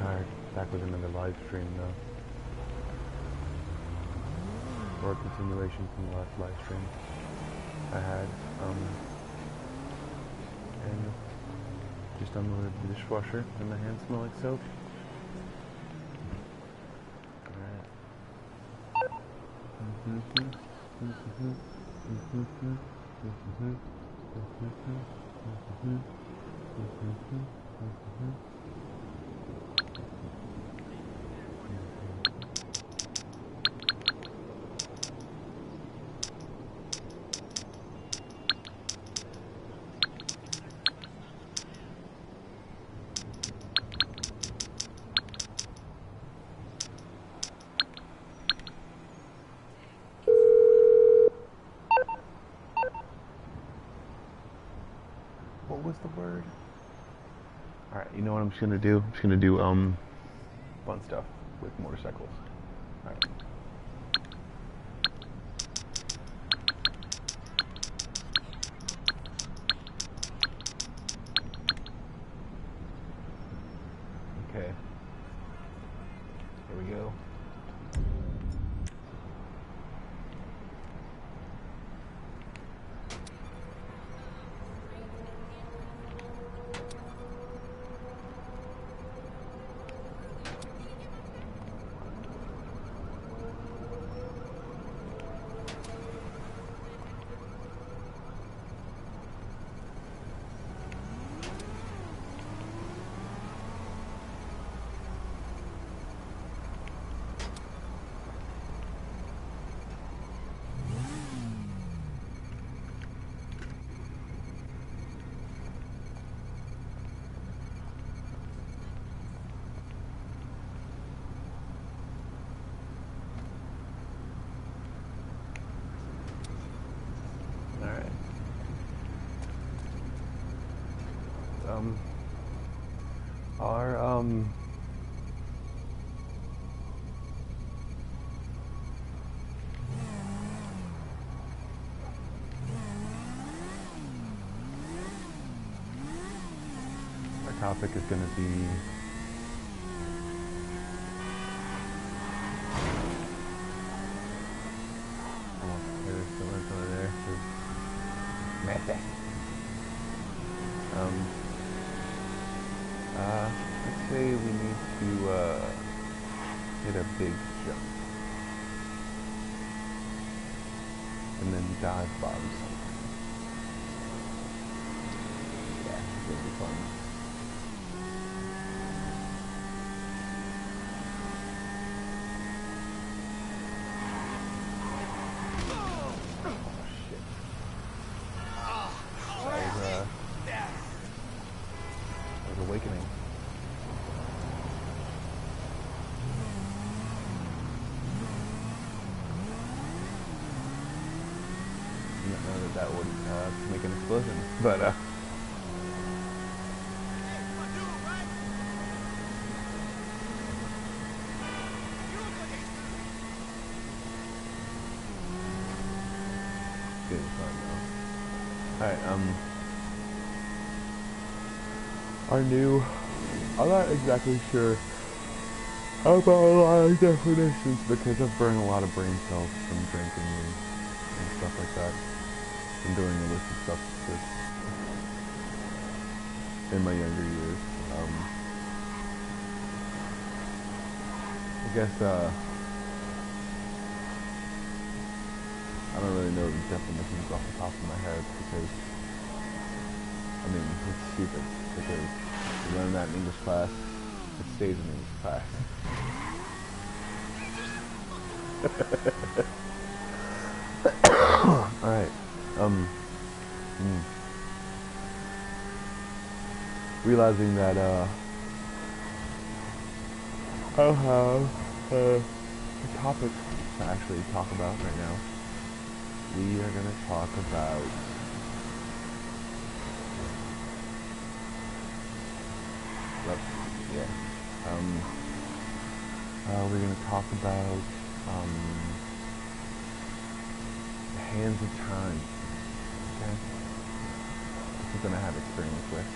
Alright, back with another live stream now. Or a continuation from the last live stream I had. And just unloaded the dishwasher and my hands smell like soap. What was the word? Alright, you know what I'm just gonna do? I'm just gonna do fun stuff with motorcycles. Alright. Okay. Here we go. Our topic is going to be there's someone over there. Let's say we need to hit a big jump and then dive bomb something. Yeah, it'll be fun. Awakening. Didn't know that would make an explosion, but good fun though. Alright, I'm not exactly sure about a lot of definitions because I've burned a lot of brain cells from drinking and stuff like that. From doing illicit substances in my younger years. I guess, I don't really know the definitions off the top of my head because, I mean, it's stupid. Because you learn that in English class, it stays in English class. Alright, realizing that, I'll have a topic to actually talk about right now. We are going to talk about we're going to talk about the hands of time. Okay, this is something I have experience with.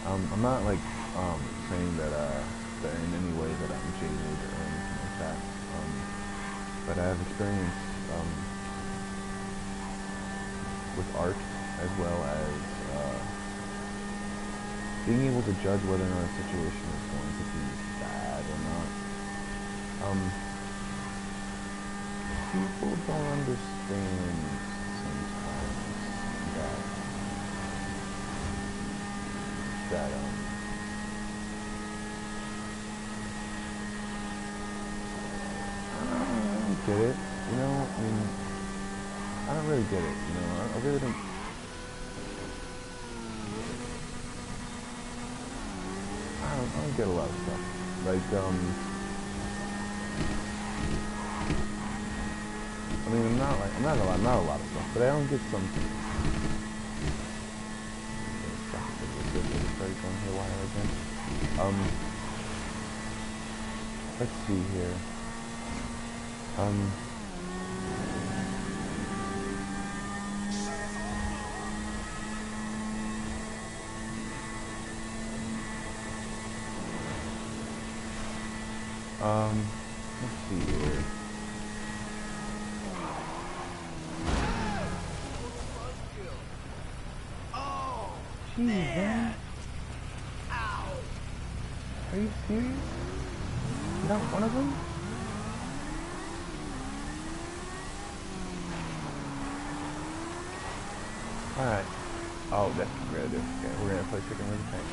I'm not like saying that in any way that I'm jaded or anything like that. But I have experience with art as well as being able to judge whether or not a situation is going to be bad or not. People don't understand sometimes that I don't get it, you know, I mean, I don't really get it, you know, I really don't. I don't get a lot of stuff. Like, I mean, not a lot of stuff, but I don't get some. Let's see here. Let's see here. Jeez, man. Are you serious? Not one of them? Alright. Oh, that's what we're gonna do. Okay, we're gonna play chicken with the tank.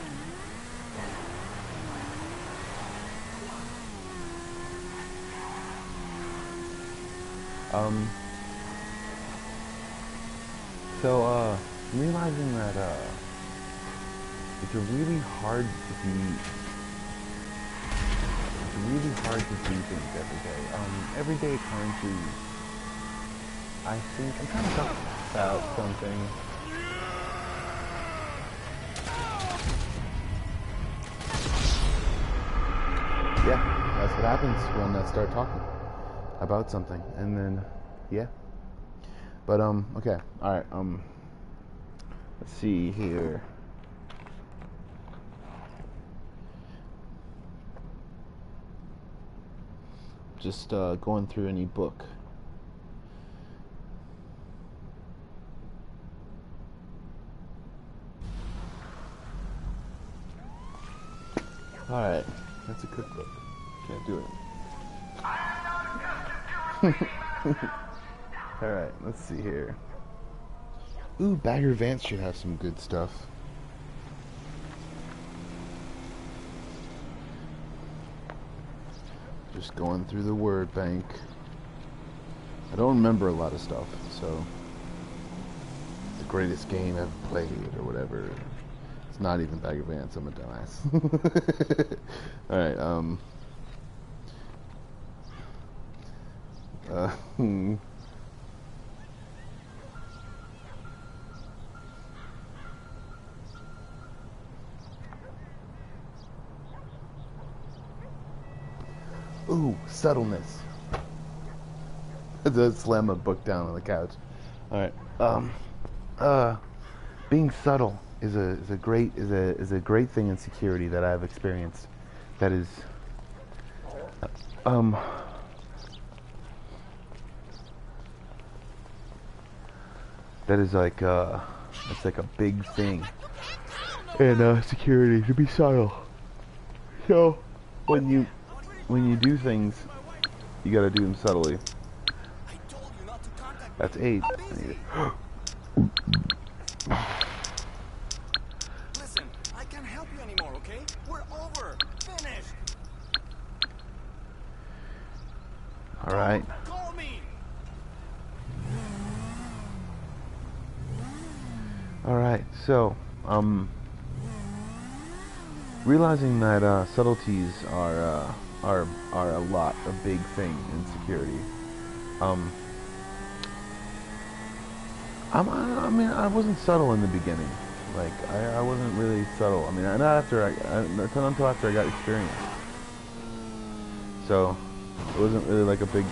Realizing that, it's really hard to do things every day. Everyday occurrences, I think, I'm trying to talk about something. Yeah, that's what happens when I start talking about something, and then, yeah. But, okay, alright, let's see here. Just, going through any book. Alright, that's a cookbook. Can't do it. Alright, let's see here. Ooh, Bagger Vance should have some good stuff. Just going through the word bank. I don't remember a lot of stuff, so the greatest game I've played or whatever. It's not even Bagger Vance, I'm a dumbass. Alright, Ooh, subtleness. Just slam a book down on the couch. Alright, being subtle is a great thing in security that I've experienced. That is, like it's like a big thing in security, to be subtle. So when you do things, you gotta do them subtly. That's 8. Listen, I can't help you anymore, okay? We're over. Finished. All right. Call me. All right. So, realizing that subtleties are a big thing in security. I mean, I wasn't subtle in the beginning. Like, I wasn't really subtle. I mean, not until after I got experience. So, it wasn't really like a big...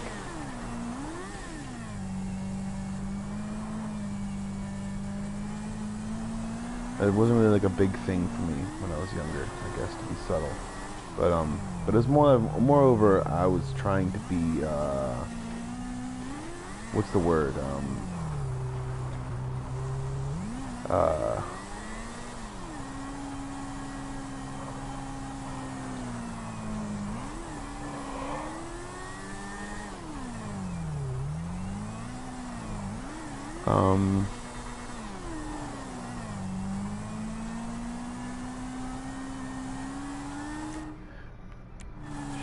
It wasn't really like a big thing for me when I was younger, I guess, to be subtle. But it's moreover, I was trying to be, what's the word? Uh, um,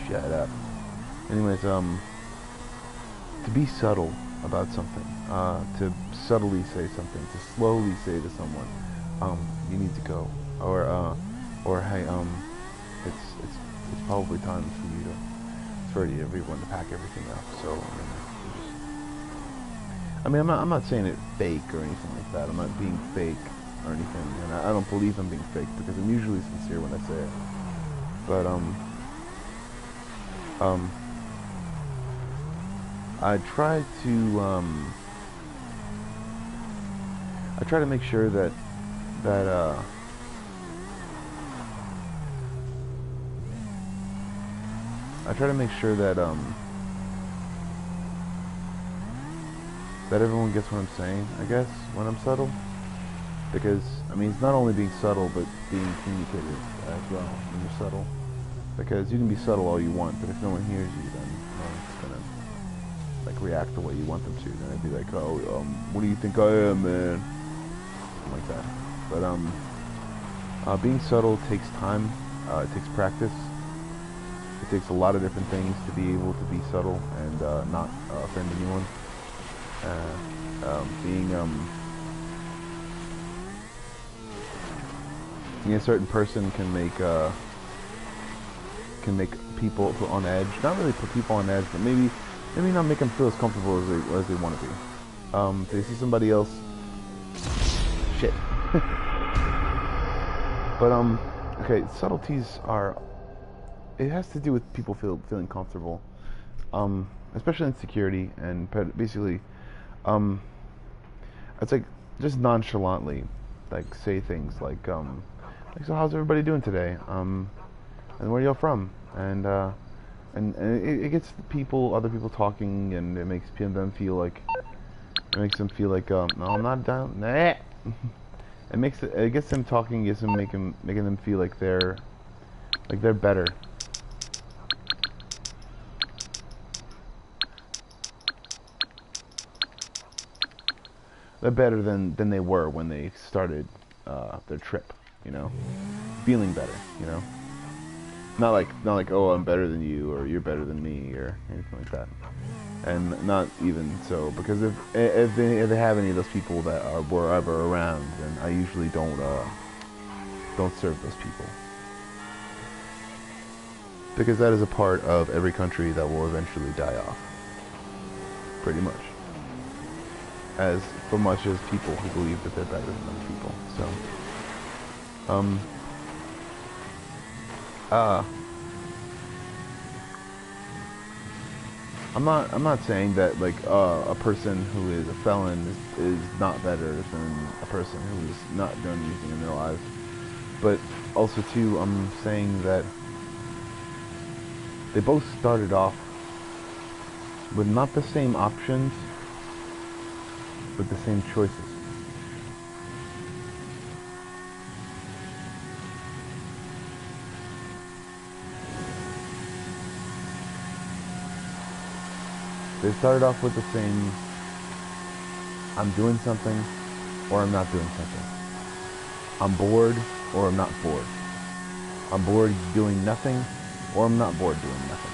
Shut up. Anyways, to be subtle about something, to subtly say something, to slowly say to someone, you need to go, or hey, it's probably time for you to, it's for everyone to pack everything up. So I'm not saying it fake or anything like that. I'm not being fake or anything, and I don't believe I'm being fake because I'm usually sincere when I say it. But I try to make sure that I try to make sure that that everyone gets what I'm saying, I guess, when I'm subtle. Because, I mean, it's not only being subtle, but being communicative as well when you're subtle. Because you can be subtle all you want, but if no one hears you, then no one's gonna, like, react the way you want them to. Then they'd be like, oh, what do you think I am, man? Something like that. But, being subtle takes time, it takes practice. It takes a lot of different things to be able to be subtle and not offend anyone. Being a certain person can make people put on edge. Not really put people on edge, but maybe not make them feel as comfortable as they want to be. If they see somebody else, shit. But okay, subtleties are. It has to do with people feeling comfortable, especially in security, and basically, it's like just nonchalantly, like say things like so how's everybody doing today? And where y'all from? And it gets other people talking, and it makes them feel like, no, I'm not down. Nah. It gets them talking, making them feel like they're better. They're better than they were when they started their trip, you know, feeling better, you know, not like oh, I'm better than you, or you're better than me, or anything like that. And not even so, because if they have any of those people that were ever around, then I usually don't serve those people, because that is a part of every country that will eventually die off, pretty much. As for much as people who believe that they're better than other people. So, I'm not saying that like a person who is a felon is not better than a person who is not doing anything in their lives. But also too, I'm saying that they both started off with not the same options, but the same choices. They started off with the same, I'm doing something, or I'm not doing something. I'm bored, or I'm not bored. I'm bored doing nothing, or I'm not bored doing nothing.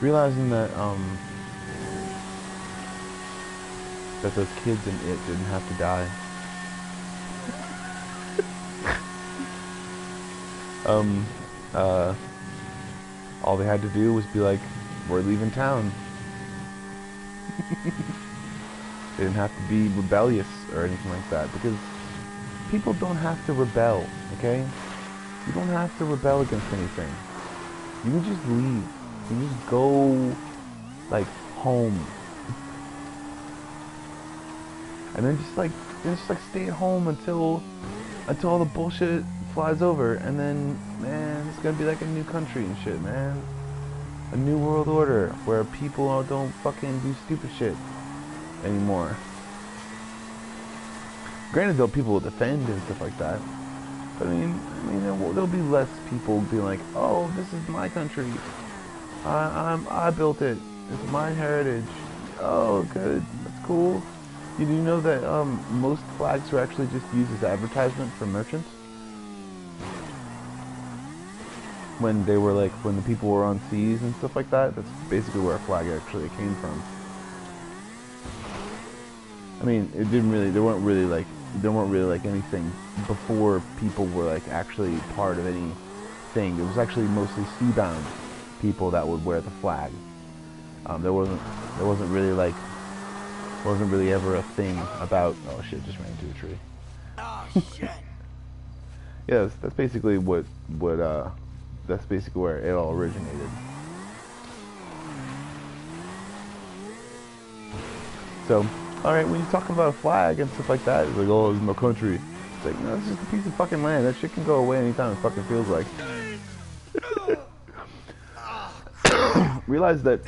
Realizing that those kids in it didn't have to die. All they had to do was be like, we're leaving town. They didn't have to be rebellious or anything like that, because people don't have to rebel, okay? You don't have to rebel against anything. You can just leave. You just go like home. And then just like stay at home until all the bullshit flies over, and then, man, it's gonna be like a new country and shit, man. A new world order where people don't fucking do stupid shit anymore. Granted, people will defend and stuff like that, but I mean, there'll be less people being like, "Oh, this is my country. I built it. It's my heritage." Oh, good. That's cool. You do know that most flags were actually just used as advertisement for merchants? When they were like, when the people were on seas and stuff like that, that's basically where a flag actually came from. I mean, it didn't really, there weren't really like anything before people were like actually part of anything. It was actually mostly seabound people that would wear the flag. There wasn't really ever a thing about, oh shit, just ran into a tree. Oh shit. Yeah, that's basically that's basically where it all originated. So, alright, when you're talking about a flag and stuff like that, it's like, oh, it's my country. It's like, no, it's just a piece of fucking land. That shit can go away anytime it fucking feels like. Realize that,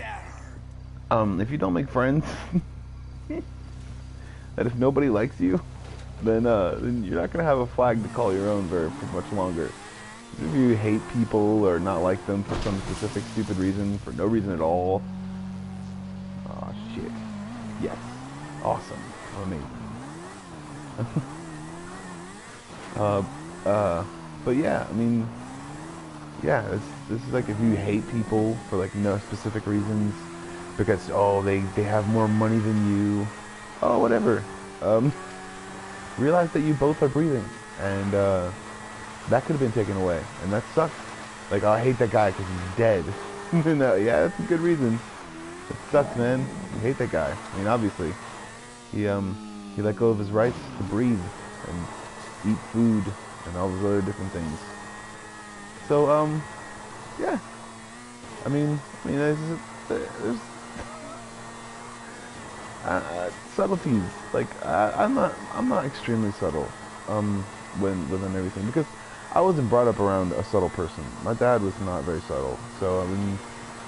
if you don't make friends, that if nobody likes you, then you're not gonna have a flag to call your own for much longer. If you hate people or not like them for some specific stupid reason, for no reason at all. Oh shit. Yes. Awesome. Amazing. But yeah, I mean, yeah, this is like if you hate people for like no specific reasons, because, oh, they have more money than you, oh, whatever. Realize that you both are breathing, and that could have been taken away, and that sucks. Like, oh, I hate that guy because he's dead. No, yeah, that's a good reason. It sucks, man. You hate that guy. I mean, obviously, he let go of his rights to breathe and eat food and all those other different things. So, yeah. I mean, there's subtleties. Like, I'm not extremely subtle, within everything, because I wasn't brought up around a subtle person. My dad was not very subtle, so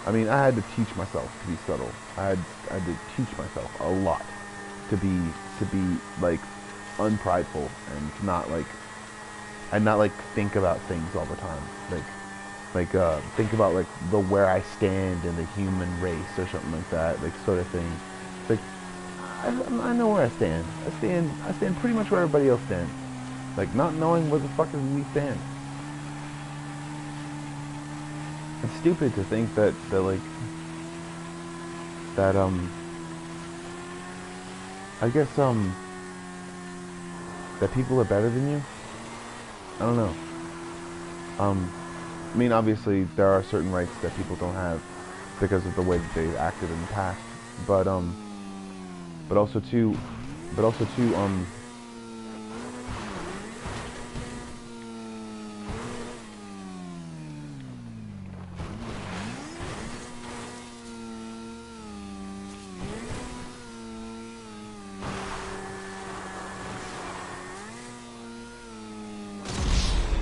I mean, I had to teach myself to be subtle. I had to teach myself a lot to be like unprideful and not like think about things all the time. Like think about like where I stand in the human race or something like that, like sort of thing. Like I know where I stand. I stand pretty much where everybody else stands. Like, not knowing where the fuck we stand. It's stupid to think that I guess, that people are better than you. I don't know. I mean, obviously, there are certain rights that people don't have because of the way that they've acted in the past. But also too,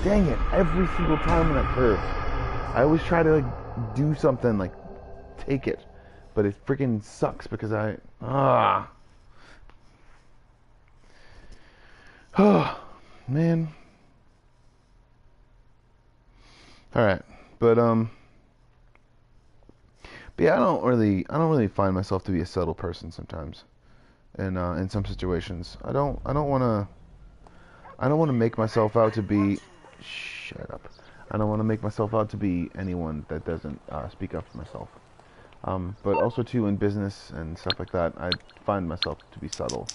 dang it, every single time when I curve, I always try to like do something like take it, but it freaking sucks because oh man. Alright, but yeah, I don't really find myself to be a subtle person sometimes. In some situations. I don't wanna make myself out to be, shut up. I don't want to make myself out to be anyone that doesn't speak up for myself. But also too, in business and stuff like that, I find myself to be subtle.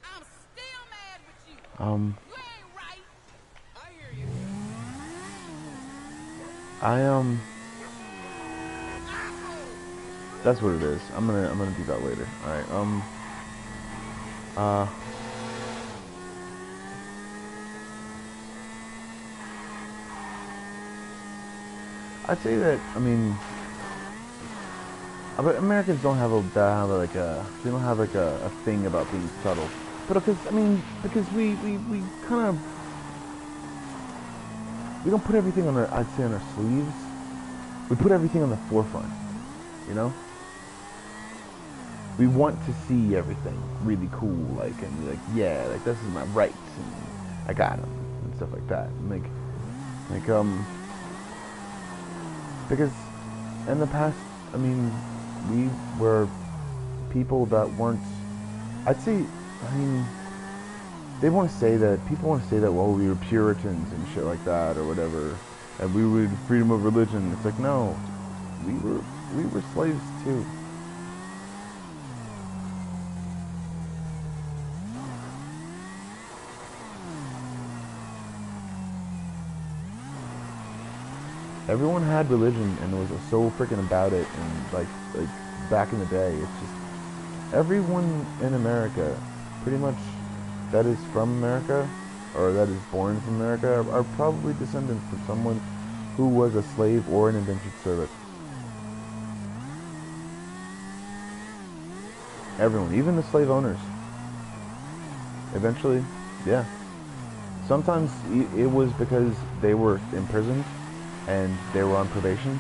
I'm still mad with you. You ain't right. I hear you. That's what it is. I'm gonna do that later. Alright, I'd say that, I mean, but Americans don't have they don't have like a thing about being subtle. But because, I mean, because we kind of, we don't put everything on our, I'd say on our sleeves. We put everything on the forefront, you know? We want to see everything really cool, like, and be like, yeah, like, this is my rights, and I got them, and stuff like that. And because in the past, I mean, we were people that weren't, I'd say, I mean, people want to say that, well, we were Puritans and shit like that, or whatever, and we were freedom of religion. It's like, no, we were slaves too. Everyone had religion and was so freaking about it, and like back in the day, it's just everyone in America, pretty much, that is from America, or that is born from America, are probably descendants from someone who was a slave or an indentured servant. Everyone, even the slave owners. Eventually, yeah. Sometimes it was because they were imprisoned and they were on probation,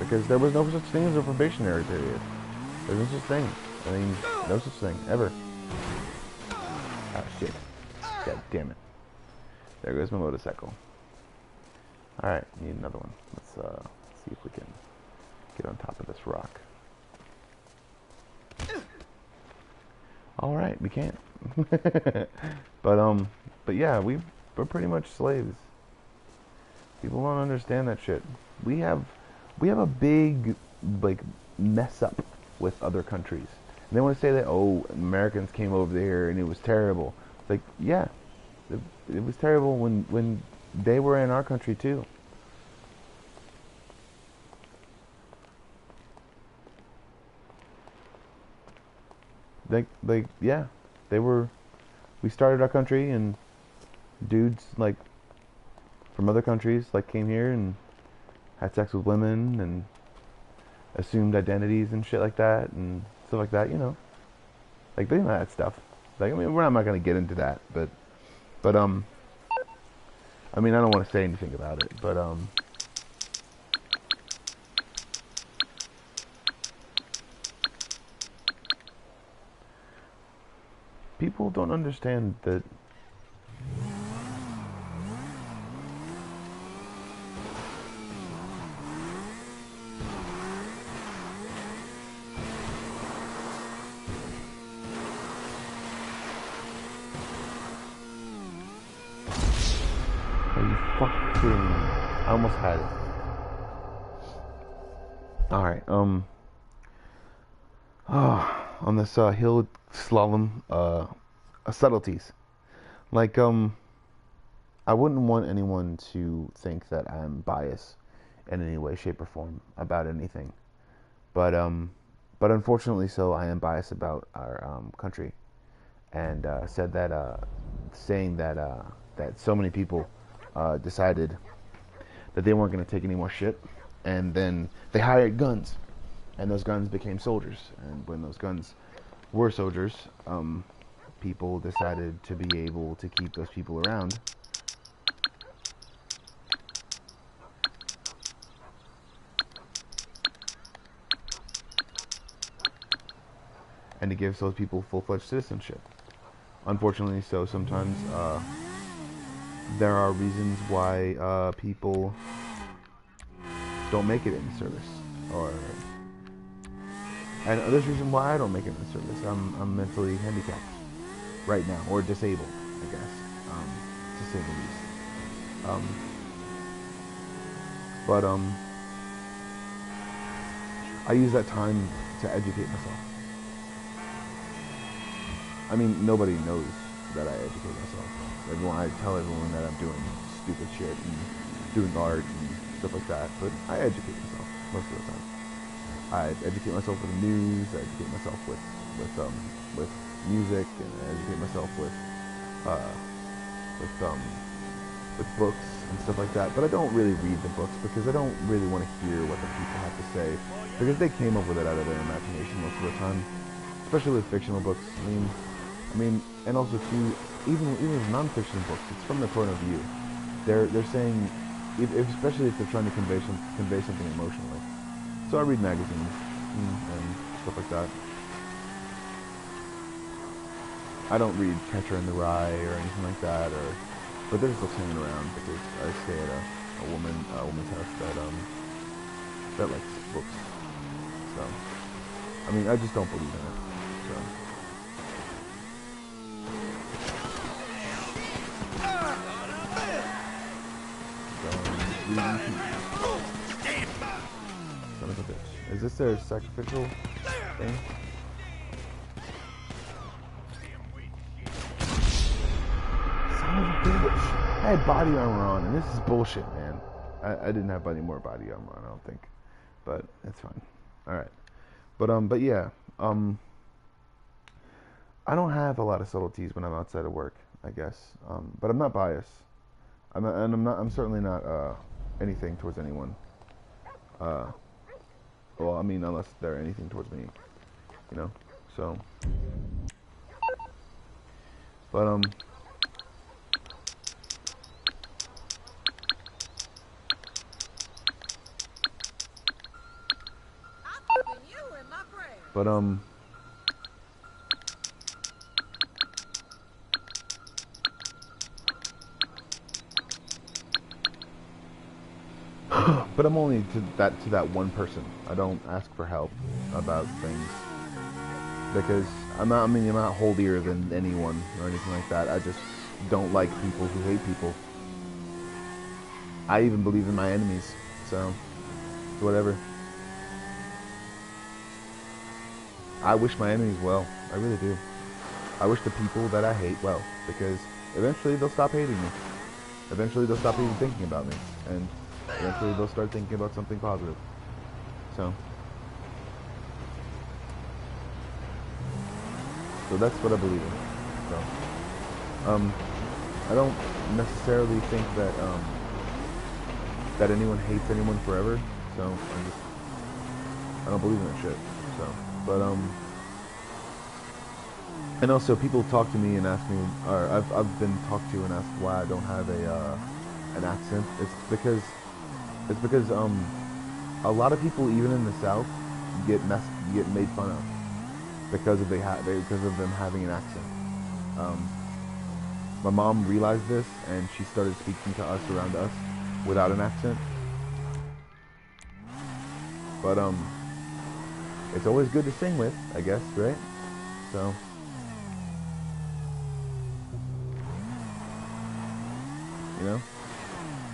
because there was no such thing as a probationary period. There's no such thing. I mean, no such thing, ever. Oh shit. God damn it. There goes my motorcycle. Alright, need another one. Let's see if we can get on top of this rock. Alright, we can't. But yeah, we're pretty much slaves. People don't understand that shit. We have a big, like, mess up with other countries. And they want to say that, oh, Americans came over here and it was terrible. Like, yeah, it was terrible when they were in our country too. Like, yeah, we started our country, and dudes, like, from other countries, like, came here and had sex with women and assumed identities and shit like that and stuff like that, you know. Like, they know that stuff. Like, I mean, I'm not gonna get into that, but I mean, I don't want to say anything about it, but people don't understand that. I almost had it. Alright, on this hill slalom, subtleties. Like, I wouldn't want anyone to think that I'm biased in any way, shape, or form about anything. But unfortunately, so I am biased about our country, and saying that so many people decided that they weren't going to take any more shit, and then they hired guns, and those guns became soldiers, and when those guns were soldiers, people decided to be able to keep those people around. And to give those people full-fledged citizenship. Unfortunately, so sometimes there are reasons why people don't make it in the service, and there's a reason why I don't make it in the service. I'm mentally handicapped right now, or disabled, I guess, to say the least. But I use that time to educate myself. I mean, nobody knows that I educate myself. I tell everyone that I'm doing stupid shit and doing art and stuff like that, but I educate myself most of the time. I educate myself with the news. I educate myself with music, and I educate myself with with books and stuff like that, but I don't really read the books because I don't really want to hear what the people have to say, because they came up with it out of their imagination most of the time, especially with fictional books. I mean, and also too, even with non-fiction books, it's from their point of view. They're saying, especially if they're trying to convey something emotionally. So I read magazines and stuff like that. I don't read Catcher in the Rye or anything like that, but they're just hanging around because I stay at a woman's house that likes books. So, I mean, I just don't believe in it. So. Son of a bitch. Is this their sacrificial thing? I had body armor on, and this is bullshit, man. I didn't have any more body armor on, I don't think, but it's fine. All right, but yeah, I don't have a lot of subtleties when I'm outside of work, I guess, but I'm not biased. I'm certainly not anything towards anyone. Well, I mean, unless they're anything towards me, you know. So, but but I'm only to that one person. I don't ask for help about things because I'm not holier than anyone or anything like that. I just don't like people who hate people. I even believe in my enemies, so whatever. I wish my enemies well. I really do. I wish the people that I hate well, because eventually they'll stop hating me. Eventually they'll stop even thinking about me, and eventually they'll start thinking about something positive. So that's what I believe in. So, I don't necessarily think that that anyone hates anyone forever. So I don't believe in that shit. So, but and also people talk to me and ask me, or I've been talked to and asked why I don't have an accent. It's because a lot of people even in the South get made fun of because of them having an accent. My mom realized this and she started speaking to us around us without an accent. But it's always good to sing with, I guess, right? So you know?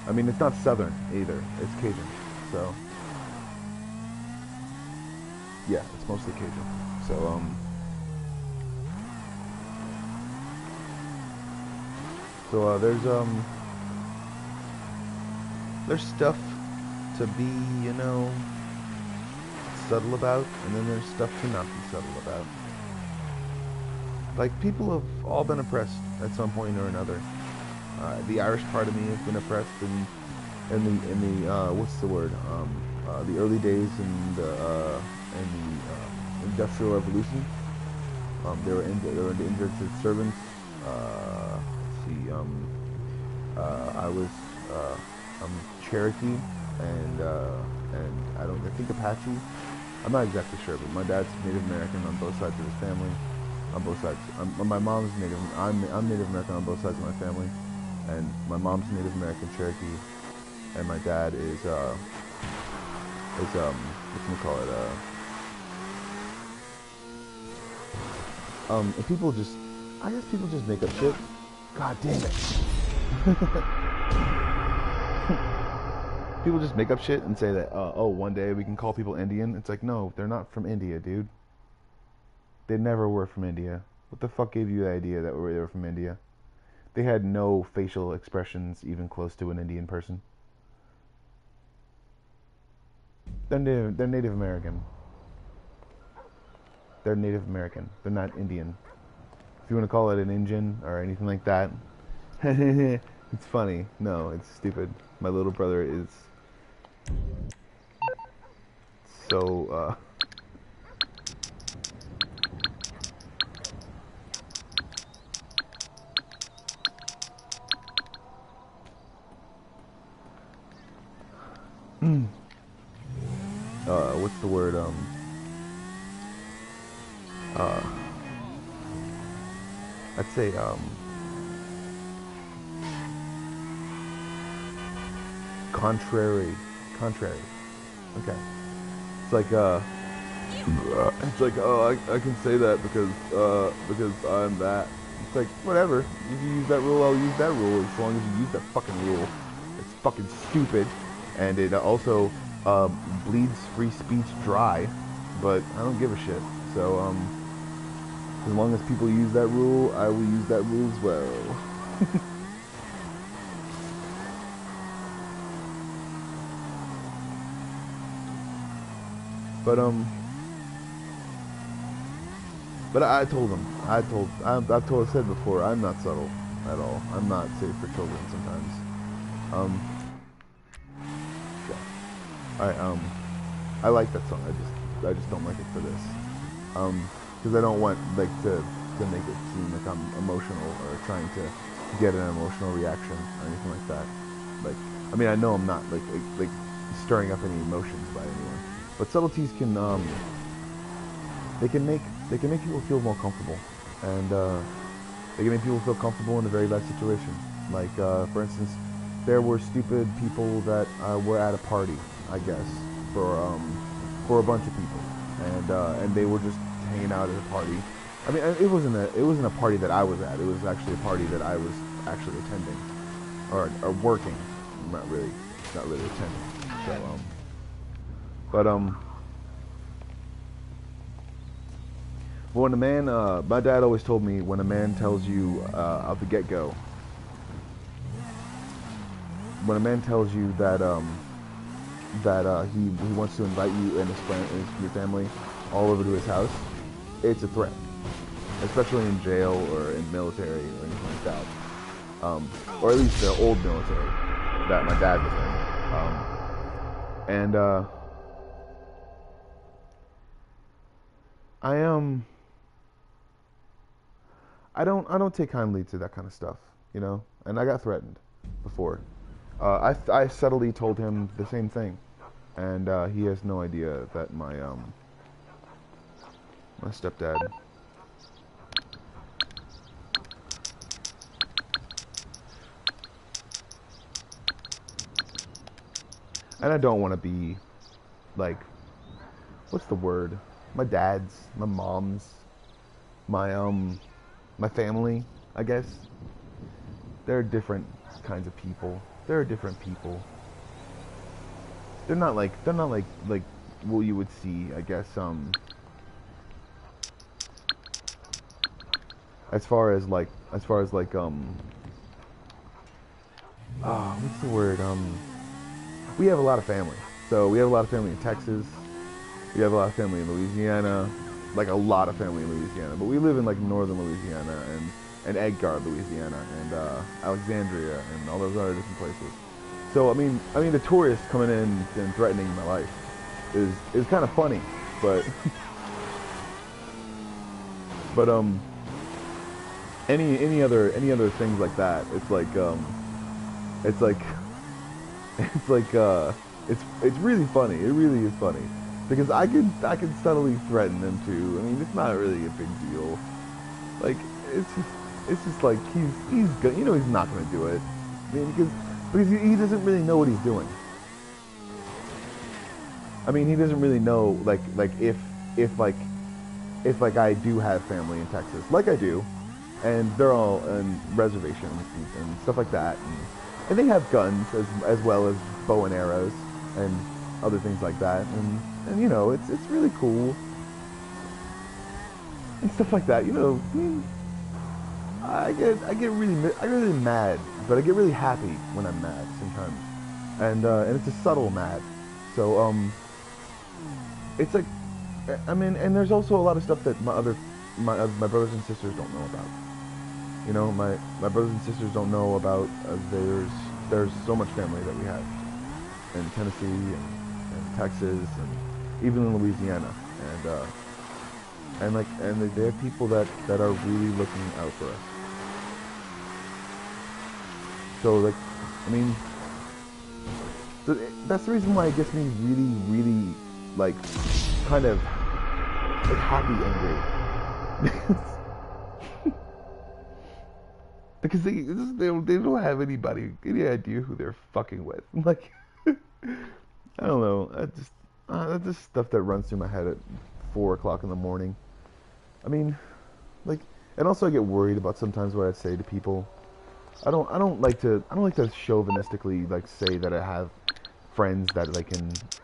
I mean, it's not Southern either. It's Cajun. So yeah, it's mostly Cajun. So there's stuff to be, you know, subtle about, and then there's stuff to not be subtle about. Like, people have all been oppressed at some point or another. The Irish part of me has been oppressed in the what's the word? The early days in the Industrial Revolution. They were indentured servants. Let's see. I'm Cherokee and I think Apache. I'm not exactly sure, but my dad's Native American on both sides of his family. On both sides, my mom's Native. I'm Native American on both sides of my family, and my mom's Native American Cherokee, and my dad is whatchamacallit, and people just make up shit. God damn it. People just make up shit and say that, oh, one day we can call people Indian. It's like, no, they're not from India, dude. They never were from India. What the fuck gave you the idea that they were from India? They had no facial expressions even close to an Indian person. They're Native American. They're Native American. They're not Indian. If you want to call it an Indian or anything like that, It's funny. No, it's stupid. My little brother is so, what's the word, uh, I'd say, contrary. Okay. It's like, oh, I can say that because I'm that. It's like, whatever. If you use that rule, I'll use that rule as long as you use that fucking rule. It's fucking stupid. And it also, bleeds free speech dry. But I don't give a shit. So, as long as people use that rule, I will use that rule as well. But I told him, I've said before, I'm not subtle at all. I'm not safe for children sometimes. Yeah. I like that song. I just don't like it for this. Because I don't want like to make it seem like I'm emotional or trying to get an emotional reaction or anything like that. Like, I mean, I know I'm not like stirring up any emotions by anyone, but subtleties can they can make people feel more comfortable, and they can make people feel comfortable in a very bad situation. Like, for instance, there were stupid people that were at a party, I guess, for a bunch of people, and they were just hanging out at a party. I mean, it wasn't a party that I was at. It was actually a party that I was actually attending, or working, not really attending. So, but when a man, my dad always told me, when a man tells you of the get-go, when a man tells you that he wants to invite you and your family all over to his house, it's a threat, especially in jail or in military or anything like that, or at least the old military that my dad was in, and I don't take kindly to that kind of stuff, you know, and I got threatened before. I subtly told him the same thing, and he has no idea that my stepdad. And I don't want to be like, what's the word? My dad's, my mom's, my family, I guess. There are different kinds of people. There are different people. They're not like what you would see, I guess, as far as like what's the word? We have a lot of family. So we have a lot of family in Texas. We have a lot of family in Louisiana. Like a lot of family in Louisiana. But we live in like northern Louisiana and Edgar, Louisiana, and Alexandria, and all those other different places. So I mean the tourists coming in and threatening my life is kind of funny, but but any other things like that, it's really funny. It really is funny, because I could subtly threaten them too. I mean, it's not really a big deal. Like, it's just like he's good. You know, he's not gonna do it. I mean, because he doesn't really know what he's doing. I mean, he doesn't really know like if I do have family in Texas, like I do, and they're all in reservations and stuff like that, and they have guns as well as bow and arrows and other things like that, and you know, it's really cool and stuff like that. You know, I mean, I get really mad, but I get really happy when I'm mad sometimes, and it's a subtle mad. So it's like, I mean, and there's also a lot of stuff that my brothers and sisters don't know about. You know, my brothers and sisters don't know about there's so much family that we have in Tennessee and Texas and even in Louisiana, and they have people that are really looking out for us. So like, I mean, that's the reason why it gets me really like kind of like happy angry. Because they don't have any idea who they're fucking with. Like, I don't know. That's just stuff that runs through my head at 4 o'clock in the morning. I mean, like, and also I get worried about sometimes what I say to people. I don't like to chauvinistically like say that I have friends that like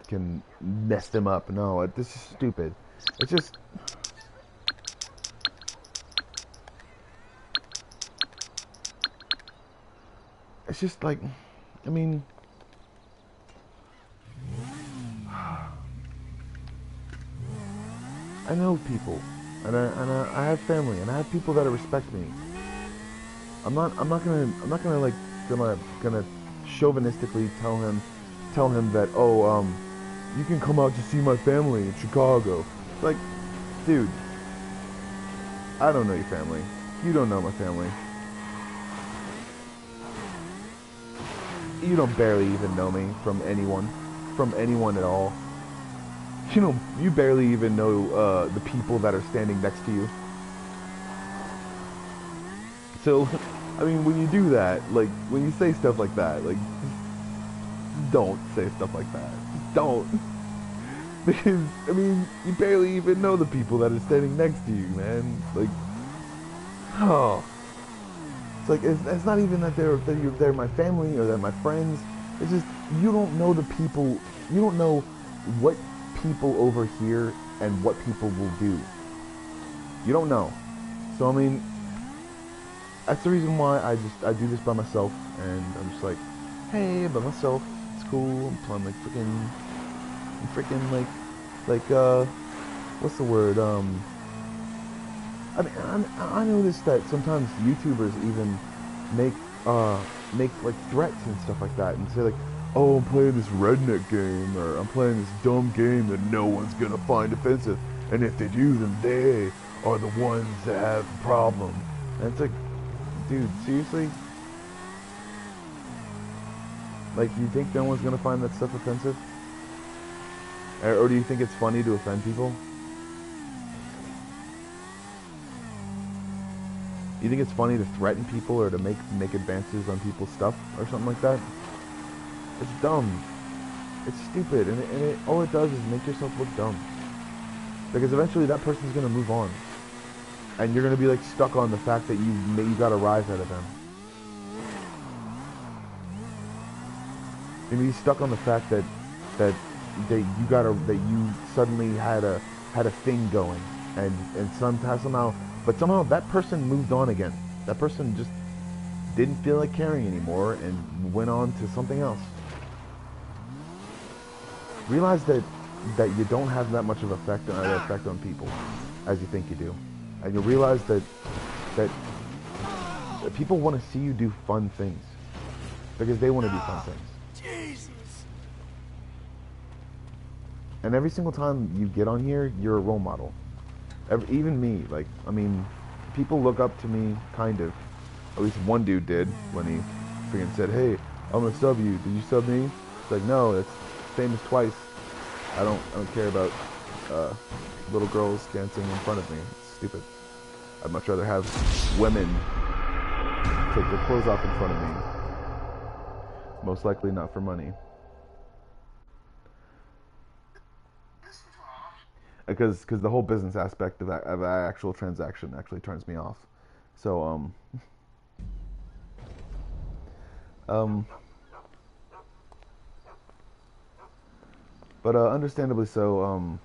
can mess them up. No, this is stupid. It's just. It's just like, I mean, I know people, and I have family, and I have people that respect me. I'm not gonna like gonna chauvinistically tell him that, oh, you can come out to see my family in Chicago. Like, dude, I don't know your family. You don't know my family. You don't barely even know me from anyone at all. You barely even know the people that are standing next to you. So, I mean, when you do that, like, when you say stuff like that, like, don't say stuff like that. Don't. Because, I mean, you barely even know the people that are standing next to you, man. Like, oh. It's like, it's not even that they're my family or they're my friends. It's just, you don't know the people, you don't know what people over here and what people will do. You don't know. So, I mean, that's the reason why I do this by myself, and I'm just like, hey, by myself, it's cool. I'm like freaking what's the word? I mean, I noticed that sometimes YouTubers even make like threats and stuff like that, and say like, oh, I'm playing this redneck game, or I'm playing this dumb game that no one's gonna find offensive, and if they do, then they are the ones that have the problem. And it's like, dude, seriously? Like, you think no one's gonna find that stuff offensive? Or do you think it's funny to offend people? You think it's funny to threaten people or to make advances on people's stuff or something like that? It's dumb. It's stupid, and all it does is make yourself look dumb. Because eventually that person's gonna move on, and you're gonna be like stuck on the fact that you got a rise out of them. You're gonna be stuck on the fact that you suddenly had a thing going, and somehow that person moved on again. That person just didn't feel like caring anymore and went on to something else. Realize that you don't have that much of an effect on people as you think you do, and you'll realize that people want to see you do fun things because they want to do fun things. Jesus. And every single time you get on here, you're a role model. Even me, like, I mean, people look up to me, kind of. At least one dude did when he freaking said, "Hey, I'm gonna sub you. Did you sub me?" It's like, no, it's same as twice. I don't care about little girls dancing in front of me. It's stupid. I'd much rather have women take their clothes off in front of me. Most likely not for money. Because the whole business aspect of that actual transaction actually turns me off. So but understandably so.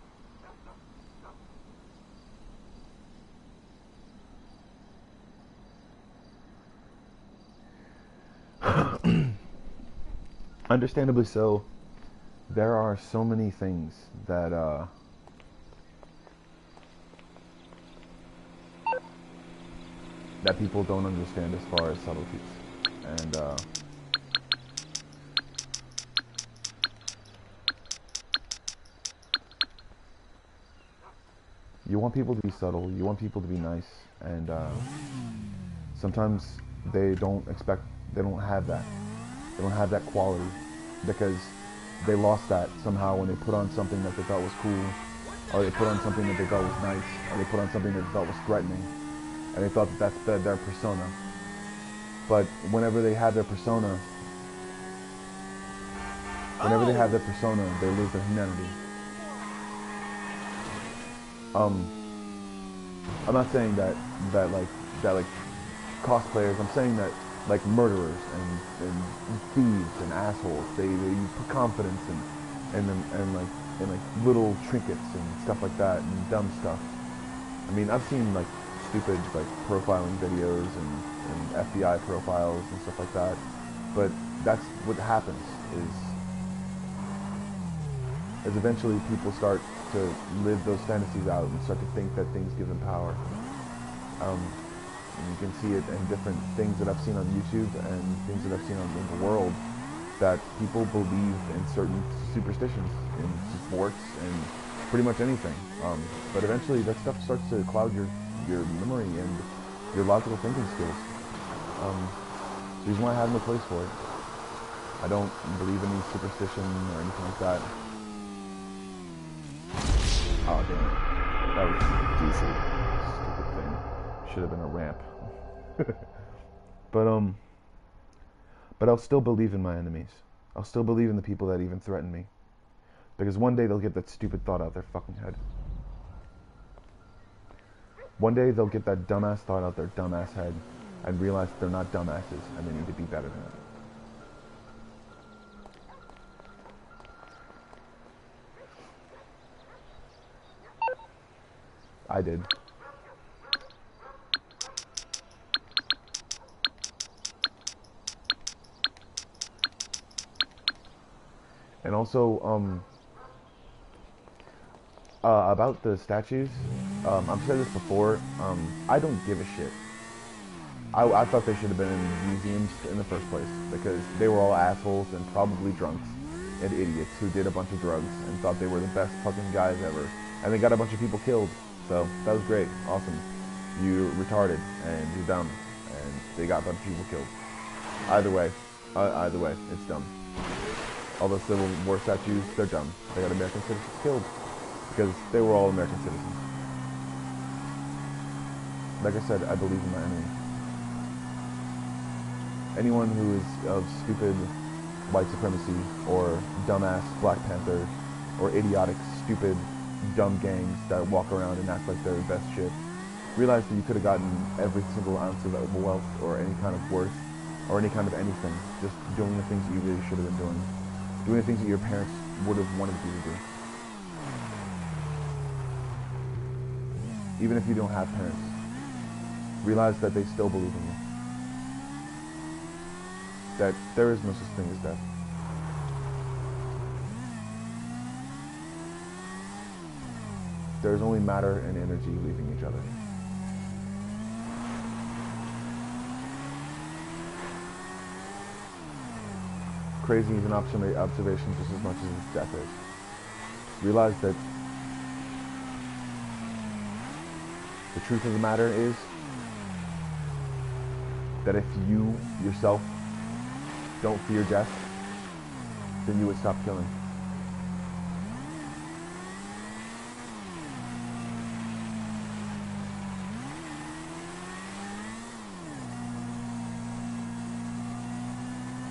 Understandably so. There are so many things that that people don't understand as far as subtleties. And you want people to be subtle, you want people to be nice, and sometimes they don't have that. They don't have that quality because they lost that somehow when they put on something that they thought was cool, or they put on something that they thought was nice, or they put on something that they thought was threatening, and they thought that that's their persona. But whenever they have their persona, they lose their humanity. I'm not saying that like cosplayers. I'm saying that like murderers and thieves and assholes. They put confidence in like little trinkets and stuff like that and dumb stuff. I mean, I've seen like stupid like profiling videos and FBI profiles and stuff like that. But that's what happens is eventually people start to live those fantasies out and start to think that things give them power. And you can see it in different things that I've seen on YouTube and things that I've seen in the world, that people believe in certain superstitions in sports and pretty much anything. But eventually that stuff starts to cloud your memory and your logical thinking skills. The reason why I have no place for it. I don't believe in any superstition or anything like that. Oh, damn it. That was decent. Stupid thing. Should have been a ramp. But I'll still believe in my enemies. I'll still believe in the people that even threaten me. Because one day they'll get that stupid thought out their fucking head. One day they'll get that dumbass thought out their dumbass head and realize they're not dumbasses and they need to be better than it. I did. And also, about the statues, I've said this before, I don't give a shit. I thought they should have been in museums in the first place, because they were all assholes and probably drunks and idiots who did a bunch of drugs and thought they were the best fucking guys ever. And they got a bunch of people killed, so that was great, awesome. You're retarded, and you're dumb, and they got a bunch of people killed. Either way, it's dumb. All the Civil War statues, they're dumb. They got American citizens killed because they were all American citizens. Like I said, I believe in my enemies. Anyone who is of stupid white supremacy or dumbass Black Panther or idiotic, stupid, dumb gangs that walk around and act like they're the best shit, realize that you could have gotten every single ounce of wealth or any kind of worth or any kind of anything just doing the things that you really should have been doing. Doing the things that your parents would have wanted you to do. Even if you don't have parents, realize that they still believe in you. That there is no such thing as death. There is only matter and energy leaving each other. Crazy is an observation just as much as death is. Realize that the truth of the matter is that if you yourself don't fear death, then you would stop killing.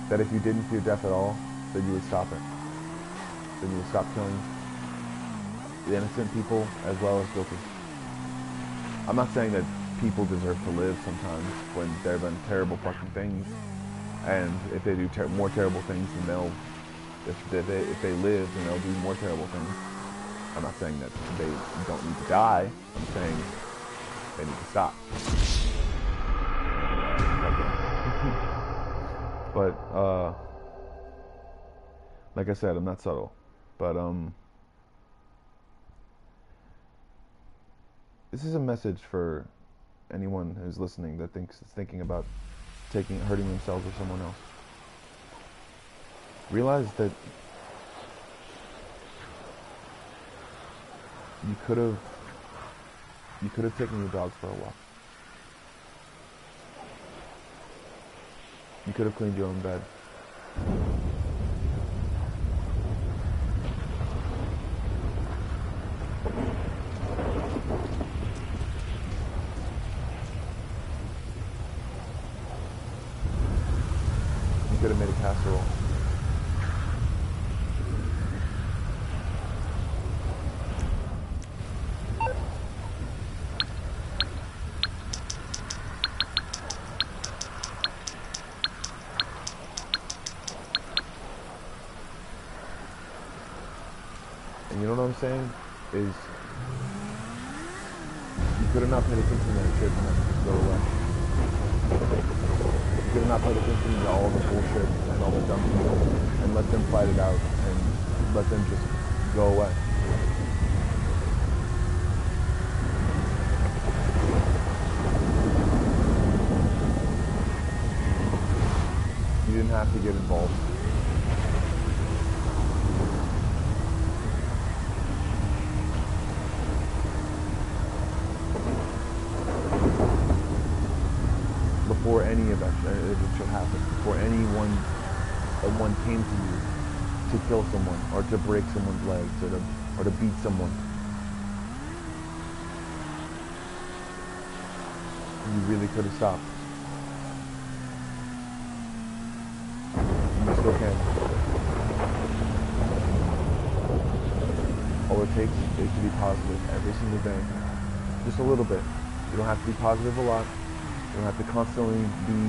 That if you didn't fear death at all, then you would stop it. Then you would stop killing the innocent people as well as guilty. I'm not saying that people deserve to live sometimes when they've done terrible fucking things, and if they do more terrible things, then they'll, if they live, then they'll do more terrible things. I'm not saying that they don't need to die. I'm saying they need to stop. But, like I said, I'm not subtle. But, this is a message for anyone who's listening that is thinking about hurting themselves or someone else. Realize that you could have taken your dogs for a walk. You could have cleaned your own bed. You could have made a casserole. And you know what I'm saying? Is you could have not paid attention to that shit and let it just go away. You could have not paid attention to all the bullshit and all the dumb people and let them fight it out and let them just go away. You didn't have to get involved. Before any event should happen, before anyone came to you to kill someone or to break someone's legs or to beat someone, you really could have stopped. You still can. All it takes is to be positive every single day, just a little bit. You don't have to be positive a lot. You don't have to constantly be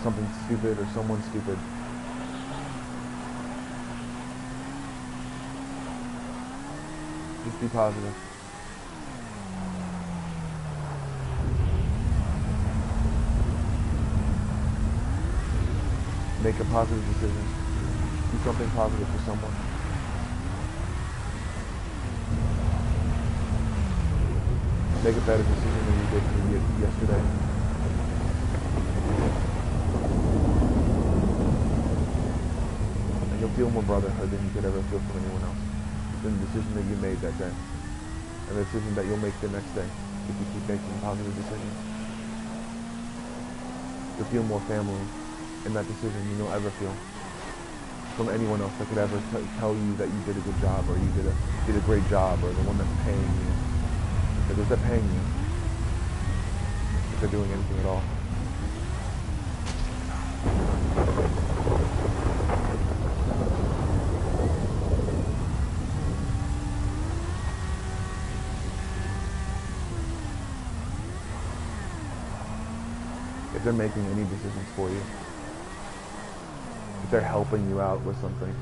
something stupid or someone stupid. Just be positive. Make a positive decision. Do something positive for someone. Make a better decision than you did yesterday. And you'll feel more brotherhood than you could ever feel from anyone else. Than the decision that you made that day. And the decision that you'll make the next day if you keep making positive decisions. You'll feel more family in that decision than you'll ever feel from anyone else that could ever tell you that you did a good job or you did a great job or the one that's paying you. Because they're paying you if they're doing anything at all. If they're making any decisions for you, if they're helping you out with something,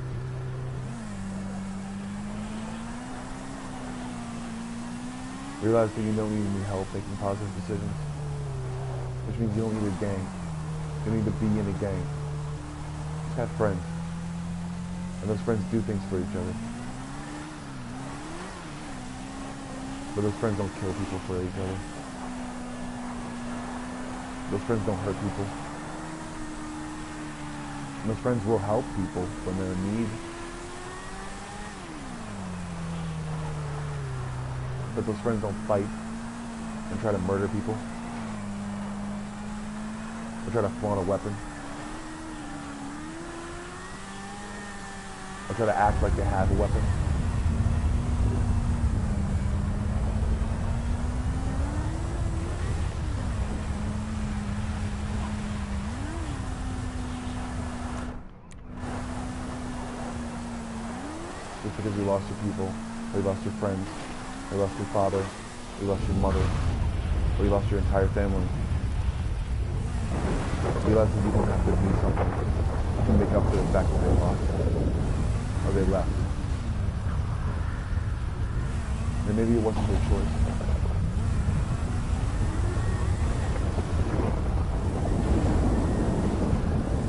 realize that you don't even need help making positive decisions, which means you don't need a gang. You don't need to be in a gang. Just have friends, and those friends do things for each other. But those friends don't kill people for each other. Those friends don't hurt people. And those friends will help people when they're in need. But those friends don't fight and try to murder people. Or try to flaunt a weapon. Or try to act like they have a weapon. Just because you lost your people, or you lost your friends, or you lost your father, or you lost your mother, or you lost your entire family. Realize that you don't have to do something to make up for the fact that they lost, or they left. And maybe it wasn't their choice.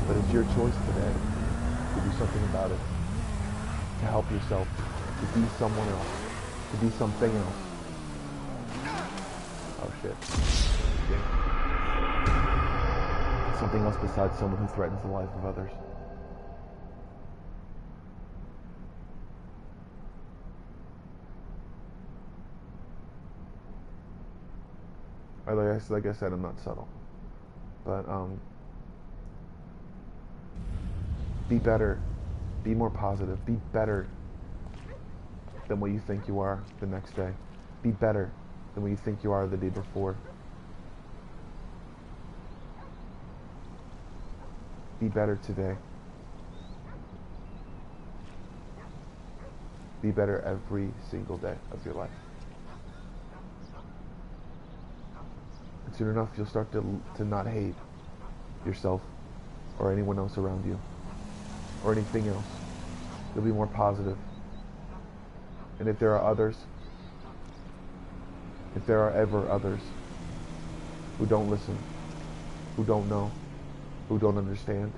But it's your choice today to do something about it. To help yourself, to be someone else, to be something else. Oh shit. thinking. Something else besides someone who threatens the life of others. Like I said, I'm not subtle. But, be better. Be more positive. Be better than what you think you are the next day. Be better than what you think you are the day before. Be better today. Be better every single day of your life. And soon enough, you'll start to not hate yourself or anyone else around you or anything else. You'll be more positive. And if there are others, if there are ever others who don't listen, who don't know, who don't understand,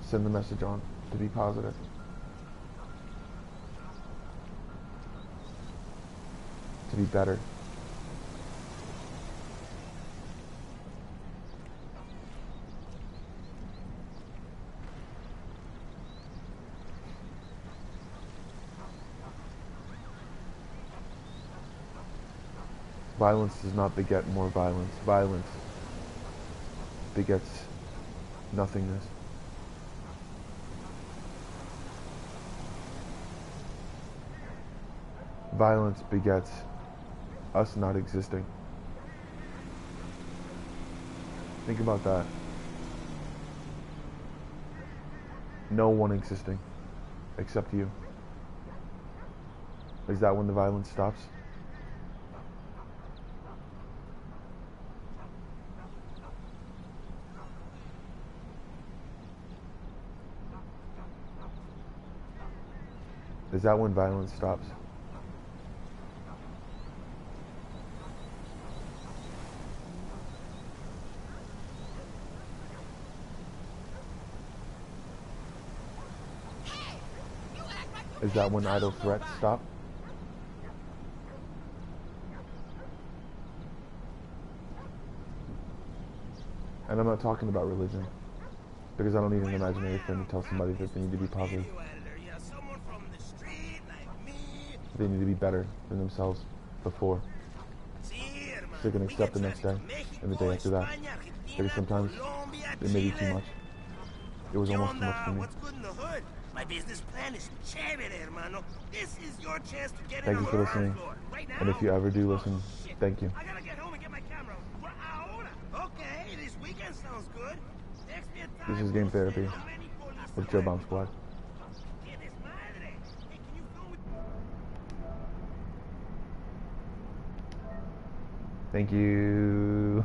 send the message on to be positive. To be better. Violence does not beget more violence. Violence begets nothingness. Violence begets us not existing. Think about that. No one existing except you. Is that when the violence stops? Is that when violence stops? Is that when idle threats stop? And I'm not talking about religion, because I don't need an imaginary friend to tell somebody that they need to be positive. They need to be better than themselves before, so they can accept the next day and the day after that. Because sometimes it may be too much. It was almost too much for me. My business plan is chévere, hermano. This is your chance to get Thank you for listening. And if you ever do listen, thank you. I gotta get home and get my camera. Okay, this weekend sounds good. This is Game Therapy with Joe Bomb Squad. Thank you.